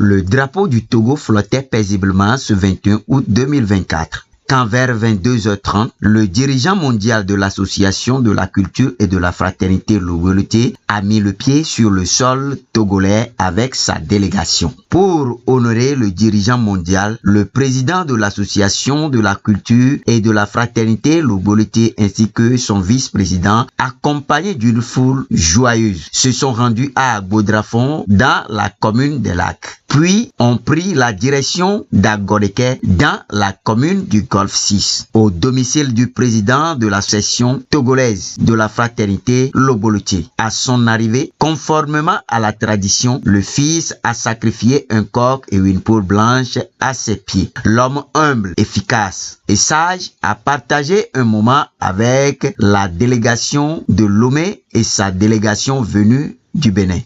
le drapeau du Togo flottait paisiblement ce 21 août 2024. Quand vers 22h30, le dirigeant mondial de l'Association de la culture et de la fraternité Logoloté a mis le pied sur le sol togolais avec sa délégation. Pour honorer le dirigeant mondial, le président de l'Association de la culture et de la fraternité Logoloté ainsi que son vice-président, accompagnés d'une foule joyeuse, se sont rendus à Agbodrafon dans la commune des Lacs. Puis ont pris la direction d'Agodeke dans la commune du Golfe 6, au domicile du président de la section togolaise de la fraternité Logoloté. À son arrivée, conformément à la tradition, le fils a sacrifié un coq et une poule blanche à ses pieds. L'homme humble, efficace et sage a partagé un moment avec la délégation de Lomé et sa délégation venue du Bénin.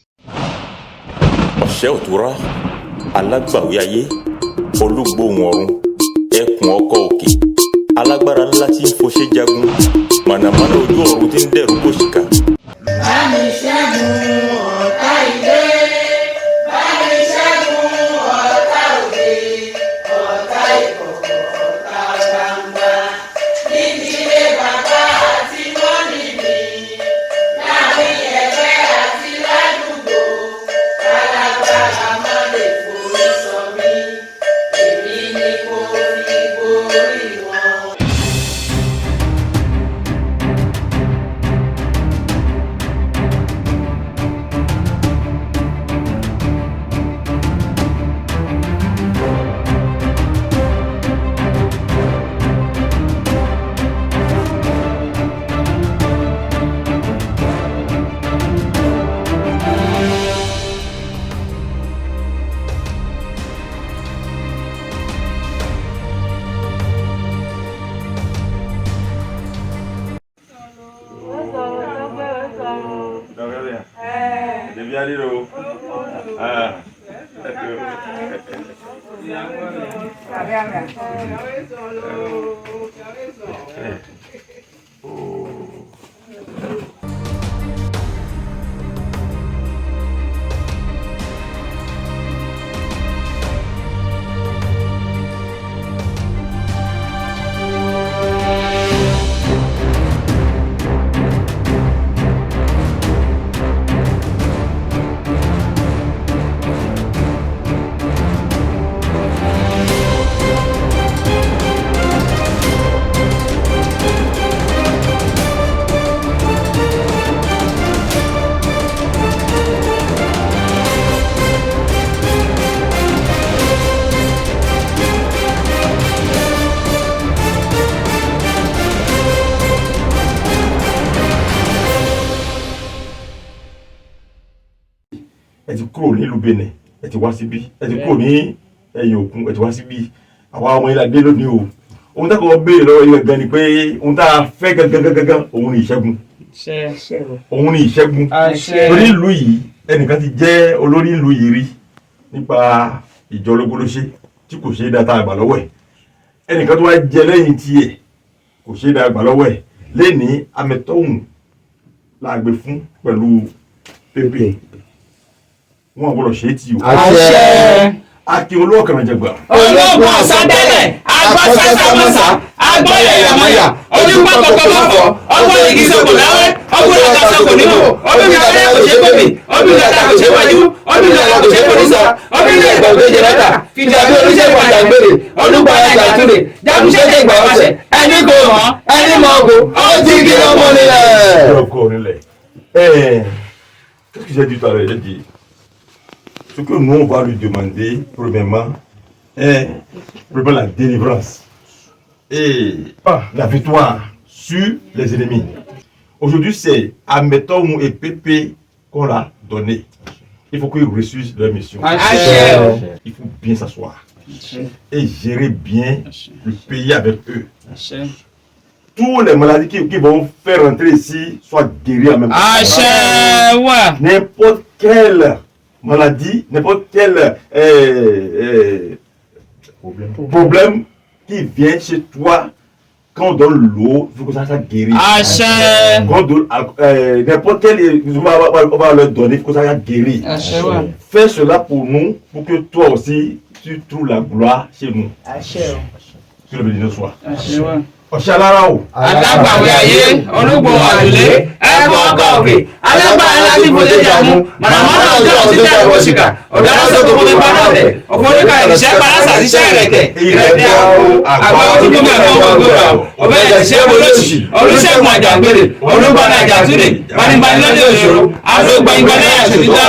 Alágbàwí ayé olúgbòhùn ọ̀run ẹkùn ọkọ̀ òkè alágbára ńlá tí ń foṣé jagun mànàmáná ojú ọ̀run tí ń dẹ̀rù kòṣìkà. Bámi ṣẹ́gun ọ̀tá ilé, bámi ṣẹ́gun ọ̀tá òde, ọ̀tá ìkọ̀kọ̀, ọ̀tá gbangba. Nídìílé bàbá àti mọ́mì mi, láàrin ẹgbẹ́ àti ládùúgbò, alágbára má lè forí sọ mí, èmi ni kò fi borí wọn. ẹ ti kúrò nílùú Benin, ẹ ti wá síbí, ẹ ti kúrò ní ẹ̀yìn òkun, ẹ ti wá síbí. Àwa ọmọ ilé adé lónìí o. Ohun tá a kọ́ béèrè lọ́wọ́ ilé gan ni pé ohun tá a fẹ́ gangan òun ni ìṣẹ́gun. Òun ni ìṣẹ́gun. Torí ìlú yìí ẹnìkan ti jẹ́ olórí ìlú yìí rí nípa ìjọ Ológolóṣe tí kò ṣe é dáta àgbà lọ́wọ́ ẹ̀. Ẹnìkan tó wá jẹ lẹ́yìn tiẹ̀ kò ṣe é dá àgbà lọ́wọ́ ẹ̀. Lénìí Amẹtọ́hùn la gbé fún pẹ̀lú pépè. Wọ́n gbọ́dọ̀ ṣe é tì o. Àṣẹ. Akin olówó kànájàgbà. Ológun ọ̀sádẹ́lẹ̀, agbọ́sásásásá, agbọ́yẹ̀yàmọ́yà, ojúpọ̀ kọ̀kọ̀mọ́fọ̀, ọgbọ́n igi sọ̀kò láwẹ́, ọgbọ́n ọ̀gá sọ̀kò nínú, obìnrin abẹ́rẹ́ kò ṣe pèpè, obìnrin ọ̀gá kò ṣe wájú, obìnrin ọ̀gá kò ṣe polisa, obìnrin ẹ̀gbọ́n tó jẹ lẹ́tà, fìjàbí oníṣẹ́ ìpàdà gbèrè, olúgbà ẹ̀jà túnde, jákúṣẹ́ ìgbà ọ̀sẹ̀, ẹni kò hàn, ẹni mọ̀ ọ̀gọ̀, ó ti kí ọmọ nílẹ̀. Qu'est-ce que j'ai dit tout à l'heure? J'ai dit, ce que nous on va lui demander, premièrement, est la délivrance et la victoire sur les ennemis. Aujourd'hui, c'est Amẹtọ́hùn et Pépé qu'on l'a donné. Il faut qu'ils réussissent leur mission. Il faut bien s'asseoir et gérer bien le pays avec eux. Tous les maladies qui vont faire rentrer ici soient guéries en même temps. N'importe quelle maladie, n'importe quel problème qui vient chez toi, quand on donne l'eau, il faut que ça guérisse. Quand on donne n'importe quel on va leur donner, il faut que ça guérisse. Fais cela pour nous, pour que toi aussi, tu trouves la gloire chez nous. Que le béni soit. Ọ̀ṣàlára o. Alágbàwé ayé, olúgbò àdúlé, ẹ̀kọ́ ọkọ̀ òkè, alágbàá ńlá tí fòdé jàmú, mànàmáná ọjọ́ òtítẹ́ àgbòṣìkà, ọ̀dáná sọ́kò fún mi padà ọ̀dẹ̀, òfòríkà ìṣẹ́ parásà síṣẹ́ ìrẹ̀tẹ̀, ìrẹ̀tẹ̀ àgbà òtítọ́ mi ẹ̀kọ́ ọgbọ̀gbọ̀ ọ̀bẹ ìṣẹ́ olóṣì, olùṣègùn àjàgbèrè, olúgbọ̀nà àjàtúndè, gbanigbanilódé òṣòro, àlógbànigbanilé àṣòtítọ́,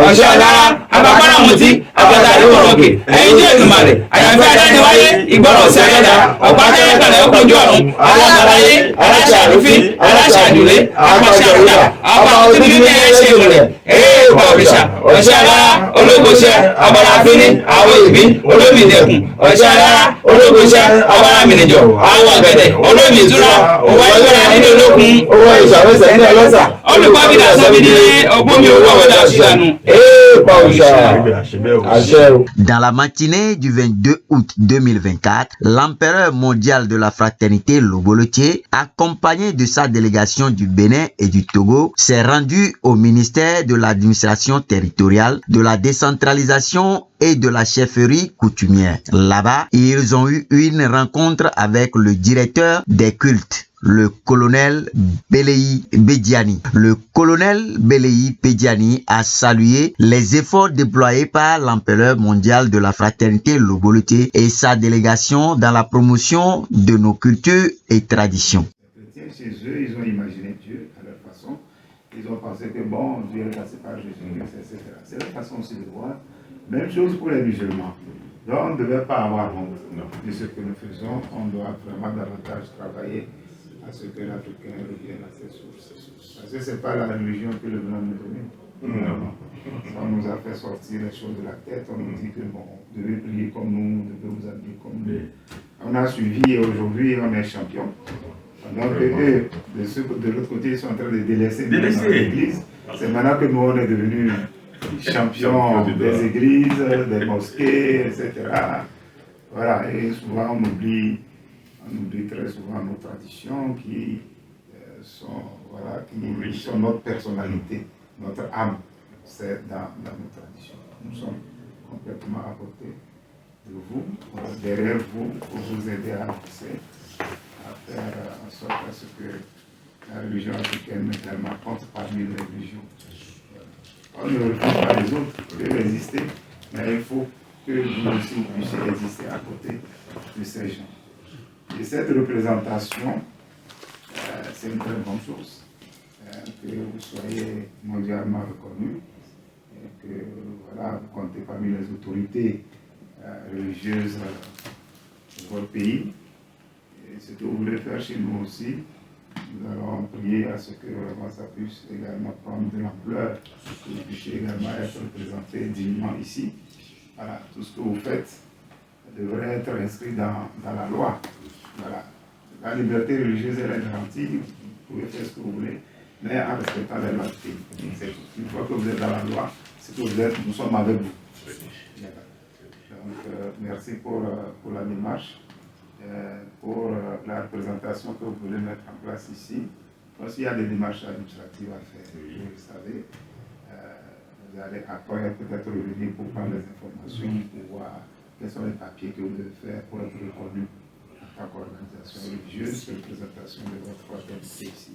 Ọ̀ṣàlára, abapára mutí, àgbàdà àdékòròkè, ẹ̀yin jẹ́ ìdùnmàrè, àyànfẹ́ adániwáyé, ìgbọ́rọ̀ sí ayẹ́dá, ọ̀pá akẹ́kọ̀ọ́ ọkọ̀jú ọ̀run, alágbàláyé, aláṣà àrúfín, aláṣà àdúlé, apàṣẹ àrúdà, apá òtítí ní ẹ̀ṣẹ̀ ìmọ̀lẹ̀, èèpà òrìṣà, Ọ̀ṣàlára, ológoṣẹ́, abalafínní, àwọn ìbí, olómìnẹkùn, Ọ̀ṣàlára, ológoṣẹ́, abalamìnìjọ, àwọn ọ̀gẹ̀dẹ̀, olómìntura, òwò ìgbéra nínú olókun, owó ìṣàwẹ́sẹ̀ ní ọlọ́sà, olùkọ́bìdà sọ́bìdì ọgbọ́mi owó ọ̀wọ́dà ṣùgbọ́n, èèpà òrìṣà. Dans la matinée du 22 août 2024, l'empereur mondial de la fraternité Lobolotier, accompagné de sa délégation du Bénin et du Togo, s'est rendu au ministère de l'administration territoriale, de la décentralisation et de la chefferie coutumière. Là-bas, ils ont eu une rencontre avec le directeur des cultes, le colonel Beleyi Bediani. Le colonel Beleyi Bediani a salué les efforts déployés par l'empereur mondial de la fraternité Lobolotier et sa délégation dans la promotion de nos cultures et traditions. Chez eux, ils ont imaginé Dieu à leur façon. Ils ont pensé que bon, Dieu est passé par Jésus-Christ, etc. C'est leur façon aussi de voir. Même chose pour les musulmans. Donc on ne devait pas avoir honte de ce que nous faisons. On doit vraiment davantage travailler à ce que l'Africain revienne à ses sources. Parce que ce n'est pas la religion que le blanc nous donne. Non. On nous a fait sortir les choses de la tête. On nous dit que bon, vous devez prier comme nous, vous devez vous habiller comme nous. On a suivi et aujourd'hui on est champion. Donc eux, de l'autre côté, ils sont en train de délaisser l'église. C'est maintenant que nous on est devenus champions des églises, des mosquées, etc. Voilà, et souvent on oublie très souvent nos traditions qui sont notre personnalité, notre âme, c'est dans nos traditions. Nous sommes complètement à côté de vous, derrière vous, pour vous aider à avancer, à faire en sorte à ce que la religion africaine également compte parmi les religions. On ne refuse pas les autres, on peut résister, mais il faut que vous aussi puissiez exister à côté de ces gens. Et cette représentation, c'est une très bonne chose, que vous soyez mondialement reconnus, et que voilà, vous comptez parmi les autorités religieuses de votre pays. Et ce que vous voulez faire chez nous aussi, nous allons prier à ce que vraiment ça puisse également prendre de l'ampleur, que vous puissiez également être représenté dignement ici. Voilà, tout ce que vous faites devrait être inscrit dans la loi. Voilà. La liberté religieuse elle est garantie, vous pouvez faire ce que vous voulez, mais en respectant les lois du pays. Une fois que vous êtes dans la loi, c'est que vous êtes, nous sommes avec vous. Donc, merci pour la démarche, pour la représentation que vous voulez mettre en place ici. Parce qu'il y a des démarches administratives à faire, vous le savez. Vous allez après peut-être revenir pour prendre les informations, pour voir quels sont les papiers que vous devez faire pour être reconnu en tant qu'organisation religieuse, représentation de votre fraternité ici.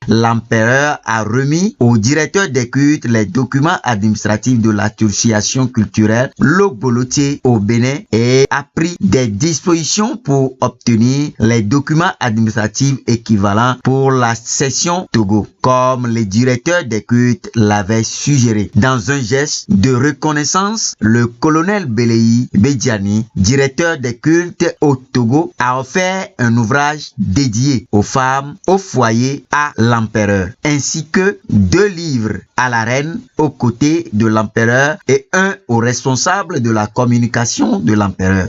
L'empereur a remis au directeur des cultes les documents administratifs de l'association culturelle Lobolotier au Bénin et a pris des dispositions pour obtenir les documents administratifs équivalents pour la session Togo, comme les directeurs des cultes l'avaient suggéré. Dans un geste de reconnaissance, le colonel Beleyi Bediani, directeur des cultes au Togo, a offert un ouvrage dédié aux femmes, au foyer, à l'empereur, ainsi que 2 livres à la reine aux côtés de l'empereur et un au responsable de la communication de l'empereur.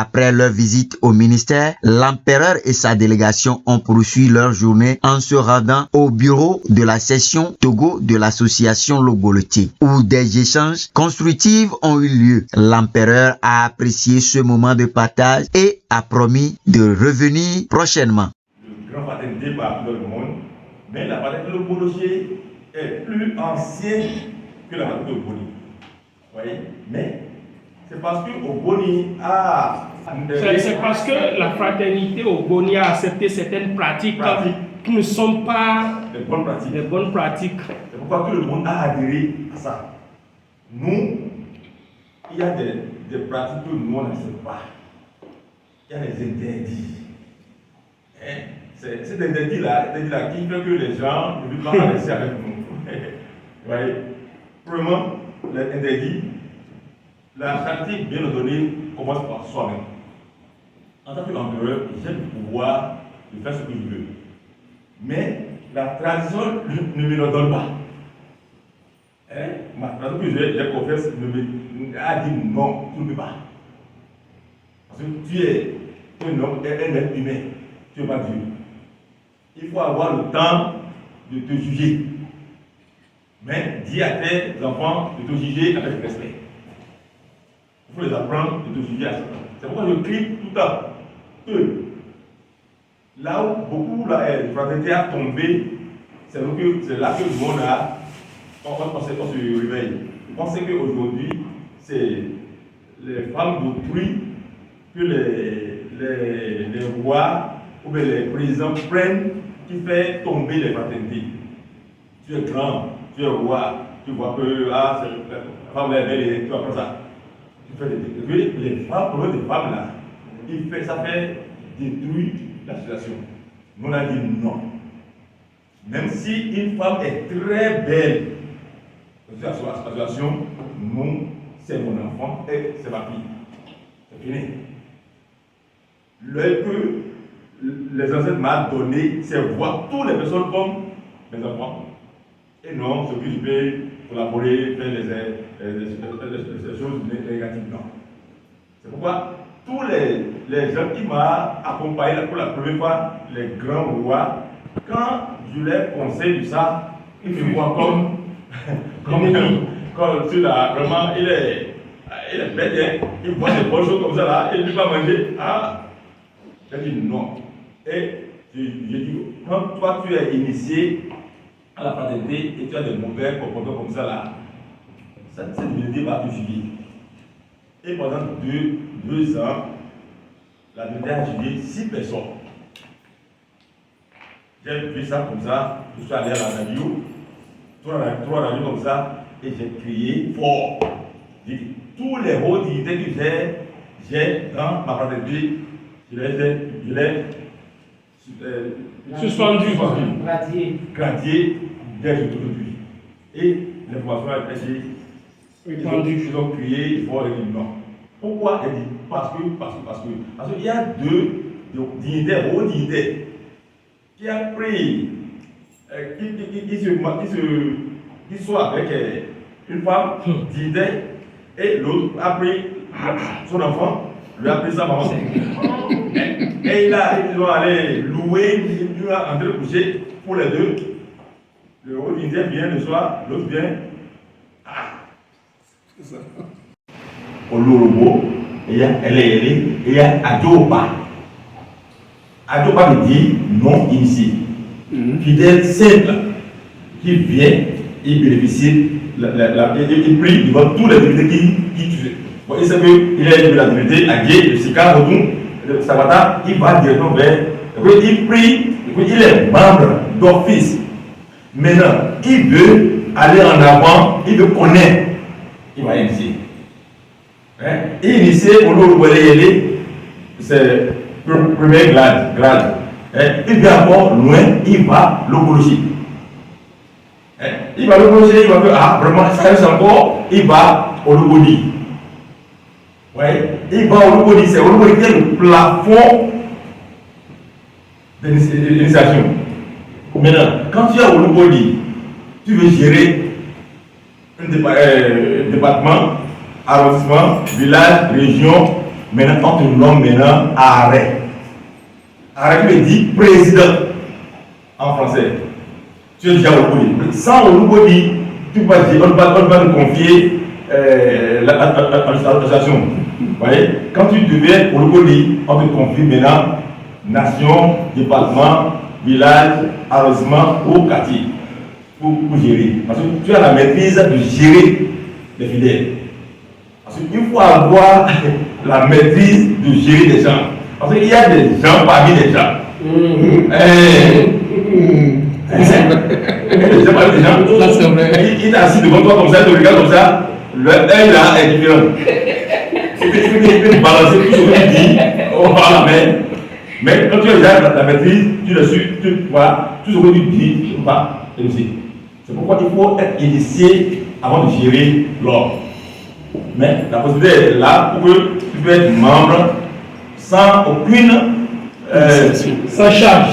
Après leur visite au ministère, l'empereur et sa délégation ont poursuivi leur journée en se rendant au bureau de la section Togo de l'association Logolotier, où des échanges constructifs ont eu lieu. L'empereur a apprécié ce moment de partage et a promis de revenir prochainement. Le grand fraternité par tout le monde, mais la fraternité Logolotier est plus ancienne que la fraternité Ogoni. Vous voyez? Mais c'est parce que Ogoni a... C'est parce que la fraternité Ogoni a accepté certaines pratiques qui ne sont pas des bonnes pratiques. Des bonnes pratiques. C'est pourquoi tout le monde a adhéré à ça. Nous, il y a des pratiques que nous, on n'accepte pas. Il y a des interdits. Hein? C'est des interdits-là qui fait que les gens ne veulent pas rester avec nous. Vous voyez? Premièrement, les interdits, la charité bien ordonnée commence par soi-même. En tant qu'empereur, j'ai le pouvoir de faire ce que je veux. Mais la tradition ne me le donne pas. Hein? Ma tradition que j'ai confesse a dit non, tu ne peux pas. Parce que tu es un homme, un être humain, tu n'es pas Dieu. Il faut avoir le temps de te juger. Mais dis à tes enfants de te juger avec respect. Il faut les apprendre de te juger à ça. C'est pourquoi je crie tout le temps que là où beaucoup la fraternité a tombé, c'est là que le monde on se réveille. Je pense qu'aujourd'hui, c'est les femmes d'autrui que les rois ou bien les présidents prennent qui fait tomber les fraternités. Tu es grand, tu es roi, tu vois que la femme est belle, tu apprends ça. Tu fais les femmes, pour des femmes là, ça fait détruire la situation. Nous on a dit non. Même si une femme est très belle, dans cette situation, nous, c'est mon enfant et c'est ma fille. C'est fini. L'œil que les ancêtres m'ont donné, c'est voir toutes les personnes comme mes enfants. Et non, ce que je peux collaborer, faire les choses négatives. Non. C'est pourquoi tous les gens qui m'ont accompagné pour la première fois, les grands rois, quand je leur conseille ça, ils me voient comme celui-là, vraiment, il est bête, hein. Il voit des bonnes choses comme ça là, il ne peut pas manger. Ah, j'ai dit non. Et j'ai dit, quand toi tu es initié à la fraternité et tu as des mauvais comportements comme ça là, cette divinité va te juger. Et pendant deux ans, la divinité a jugé 6 personnes. J'ai vu ça comme ça, je suis allé à la radio, 3 radios comme ça, et j'ai crié fort. J'ai dit, tous les hauts dignités que j'ai dans ma fraternité, je l'ai suspendu. Gradié dès aujourd'hui. Et l'information a été ils ont crié, ils vont dire non. Pourquoi? Elle dit parce qu'il y a 2 dignitaires, hauts dignitaires, qui a pris, qui sont avec une femme dignitaire, et l'autre a pris son enfant, lui a pris sa maman. Et ils ont allé louer, ils ont entré le coucher pour les deux. Le haut dignitaire vient le soir, l'autre vient. Olorobo, il y a Elele, il y a Adjoba. Adjoba veut dire non initié. Fidèle simple qui vient, il bénéficie, il prie devant tous les divinités qui tuent. Bon, il sait qu'il est de la divinité, Agé, le Sika, Rodon, le Sabata, il va directement vers. Il prie, il est membre d'office. Maintenant, il veut aller en avant, il veut connaître. Il va initier. Initier, on doit c'est le premier grade. Il vient encore loin, il va l'opologie. Il va l'opologie, il va faire, vraiment, ça reste encore, il va au logodi. Il va au logodi, c'est au logodi qui est le plafond de l'initiation. Maintenant, quand tu es au logodi, tu veux gérer un département, arrondissement, village, région, Maintenant, on te nomme maintenant arrêt. Arrêt veut dire président en français. Tu es déjà au Olubodi. Sans Olubodi, tu vas dire, on va te confier l'association. Vous voyez, quand tu deviens Olubodi, on te confie maintenant nation, département, village, arrondissement ou quartier pour gérer. Parce que tu as la maîtrise de gérer les fidèles. Parce qu'il faut avoir la maîtrise de gérer les gens. Parce qu'il y a des gens parmi les gens. Il est assis devant toi comme ça, il te regarde comme ça, le œil là est différent. Tu peux balancer tout ce que tu dis, voilà, mais quand tu as déjà la maîtrise, tu le suis, voilà, tout ce que tu dis, tu ne peux pas réussir. C'est pourquoi il faut être initié avant de gérer l'ordre. Mais la possibilité est là pour que tu puisses être membre sans aucune sans charge.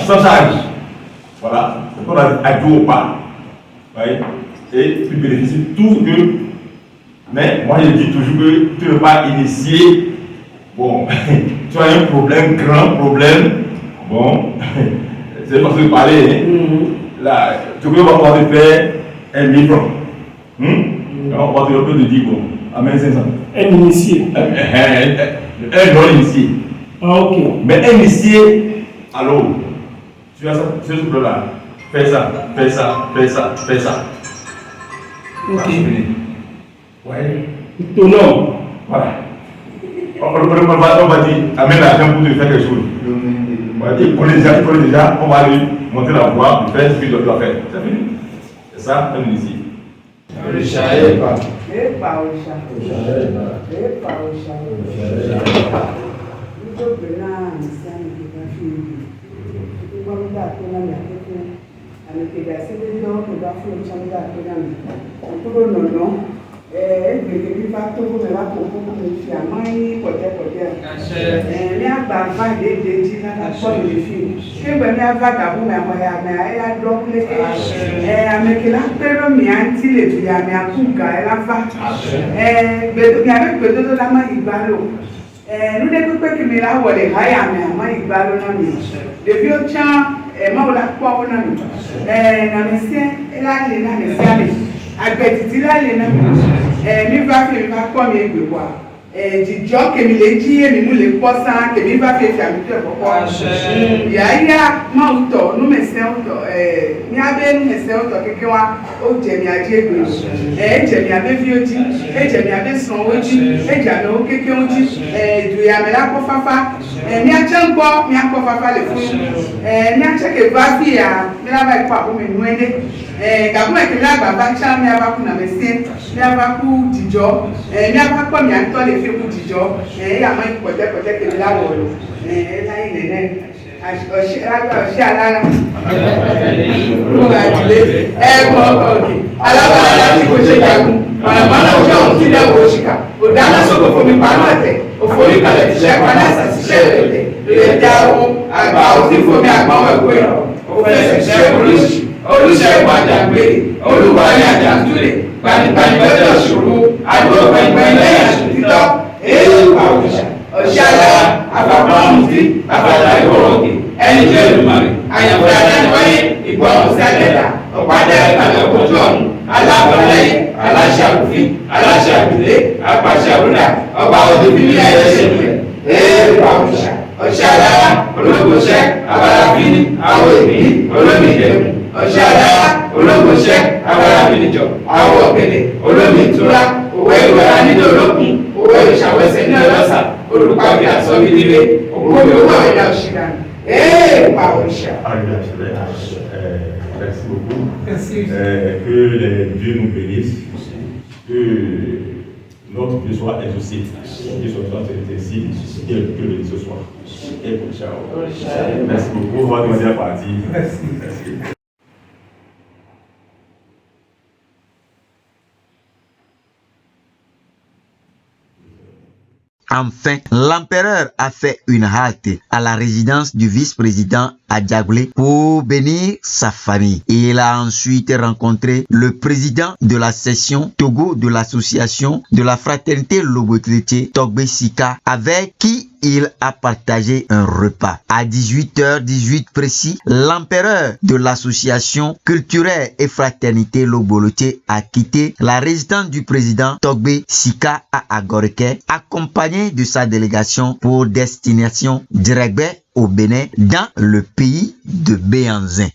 Voilà, c'est qu'on a adjoint ou pas. Ouais. Et tu bénéficies de tout ce que. Mais moi je dis toujours que tu ne veux pas initier. Bon, tu as un problème, grand problème. Bon, c'est parce que je parlais. Hein. Là, tu peux pouvoir te faire un livre. On va te dire bon, à 1500. Un initié. Un non-initié. Ah, ok. Mais un initié, alors, tu as ça, ce truc-là. Fais ça, fais ça, fais ça, fais ça. Ok. Ouais. Ton nom. Voilà. On va dire, amène l'argent pour te faire quelque chose. Il connaît déjà, on va lui monter la voie, lui faire ce qu'il doit faire. C'est fini. C'est ça, un initié. Je ne savais pas. Nous devons que nous la voler haya mais igalo na mi devi o cha maula kwa ona mi na mesia ela le na mesia mi agbetiti la le na mi va fi ma kwa mi egbe wa jijo ke mi le ji emi mu le posa ke mi va fi ami te popo ya ma uto nu mesia uto mi abe nu mesia uto keke wa o je mi aje egbe je mi abe fi oji je mi abe son oji je ame o keke oji du ya me la ko fafa mi a chango mi a ko fafa le fun mi a cheke va fi ya mi la ba ipa o mi nu ene ga bu e ke la ba cha mi aba ku na mesia mi aba ku jijo mi aba ko mi an to le fi ku jijo ya ma ipote ke mi la wo lo la ine ne Alábàárà láti kò ṣe jagun, mànàmáná ojú ọ̀hún ti dẹ́wọ̀ òṣìkà, òdáná sókò fún mi pàánù ẹ̀tẹ̀, òfòrí kalẹ̀ ti ṣẹ́ padà ṣàṣìṣẹ́ ìrẹ̀lẹ̀, lè dá ohun àgbà òsì fún mi àgbọ̀wọ̀ ẹ̀kọ́ ìrọ̀, òfẹsẹ̀ ṣẹ́ olùṣègùn àjàgbé, olúwarí àjàntúlẹ̀, gbanigbani lọ́jọ́ ìṣòro, àdúgbò gbẹ̀ngbẹ̀ lẹ́yìn àṣòtítọ́, èèyàn àwòṣà. Ọ̀ṣàlá àbàbọ̀mùtí àbàlá ìwọ̀rọ̀kì ẹni tí Olùmarè àyànfẹ́ adániwáyé ìgbọ́ ọ̀sẹ̀ àdẹ́dà ọ̀pádà ìkàlẹ̀ òkòtò ọ̀hún alábọ̀lẹ́yìn aláṣẹ àbùfín aláṣẹ àbùlé apàṣẹ àbúdà ọba òdìbílẹ̀ ẹ̀yẹ́sẹ̀lẹ̀ èèpà òṣà Ọ̀ṣàlá olóògbòṣẹ́ abalafini àwọn èmi olómi ìdẹ̀kùn Ọ̀ṣàlá olóògbòṣẹ́ abalafini jọ àwọn ọ̀gẹ̀dẹ̀ olómi ìtura òwe ìwẹ̀rà nínú olókun òwe ìṣàwẹ̀sẹ̀ ní ọlọ́sà olùpàbí àsọ̀bí nílé òkúbi owó àwọn ẹ̀dá òṣìṣẹ́ pa òṣìṣẹ́. Merci beaucoup. Merci. Que les dieux nous bénissent, que notre Dieu soit exaucé, que son nom soit ici, que le Dieu ce soir. Et ciao. Merci beaucoup. On va demander à partir. Merci. Enfin, l'empereur a fait une halte à la résidence du vice-président à Djagoulé pour bénir sa famille. Il a ensuite rencontré le président de la session Togo de l'association de la fraternité Lobo-Chrétien, Togbe Sika, avec qui il a partagé un repas. À 18h18 précis, l'empereur de l'association culturelle et fraternité Loboloté a quitté la résidence du président Togbe Sika à Agoreke, accompagné de sa délégation pour destination Djeregbé au Bénin, dans le pays de Béanzin.